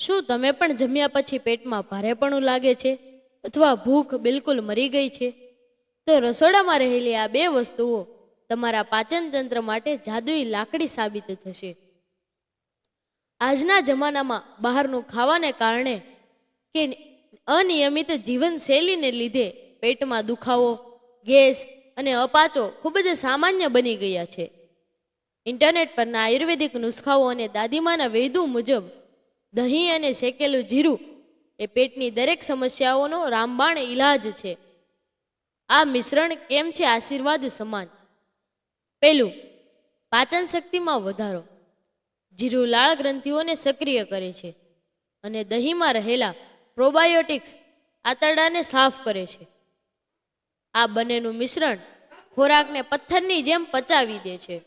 શું તમે પણ જમ્યા પછી પેટમાં ભારેપણું લાગે છે અથવા ભૂખ બિલકુલ મરી ગઈ છે? તો રસોડામાં રહેલી આ બે વસ્તુઓ તમારા પાચન તંત્ર માટે જાદુઈ લાકડી સાબિત થશે. આજના જમાનામાં બહારનું ખાવાને કારણે કે અનિયમિત જીવનશૈલીને લીધે પેટમાં દુખાવો, ગેસ અને અપાચો ખૂબ જ સામાન્ય બની ગયા છે. ઇન્ટરનેટ પરના આયુર્વેદિક નુસ્ખાઓ અને દાદીમાના વૈદુ મુજબ દહીં અને શેકેલું જીરું એ પેટની દરેક સમસ્યાઓનો રામબાણ ઈલાજ છે. આ મિશ્રણ કેમ છે આશીર્વાદ સમાન? પહેલું, પાચન શક્તિમાં વધારો. જીરું લાળ ગ્રંથિઓને સક્રિય કરે છે અને દહીંમાં રહેલા પ્રોબાયોટિક્સ આંતરડાને સાફ કરે છે. આ બંનેનું મિશ્રણ ખોરાકને પથ્થરની જેમ પચાવી દે છે.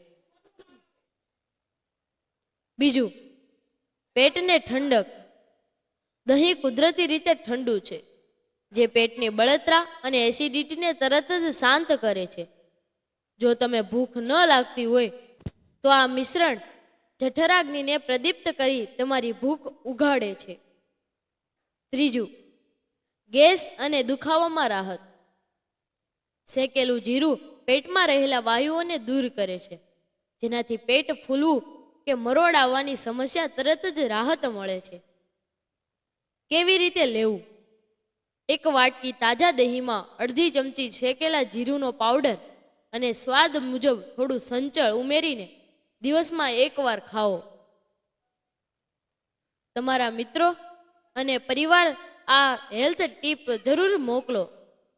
બીજું, પેટને ઠંડક. દહીં કુદરતી રીતે ઠંડુ છે, જે પેટની બળતરા અને એસિડિટીને તરત જ શાંત કરે છે. જો તમે ભૂખ ન લાગતી હોય તો આ મિશ્રણ જઠરાગ્નિને પ્રદીપ્ત કરી તમારી ભૂખ ઉઘાડે છે. ત્રીજું, ગેસ અને દુખાવામાં રાહત. શેકેલું જીરું પેટમાં રહેલા વાયુઓને દૂર કરે છે, જેનાથી પેટ ફૂલવું કે મરોડ આવવાની સમસ્યા તરત જ રાહત મળે છે. કેવી રીતે લેવું? એક વાટકી તાજા દહીંમાં અડધી ચમચી શેકેલા જીરુંનો પાવડર અને સ્વાદ મુજબ થોડું સંચળ ઉમેરીને દિવસમાં એકવાર ખાઓ. તમારા મિત્રો અને પરિવાર આ હેલ્થ ટીપ જરૂર મોકલો,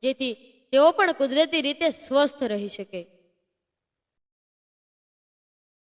જેથી તેઓ પણ કુદરતી રીતે સ્વસ્થ રહી શકે.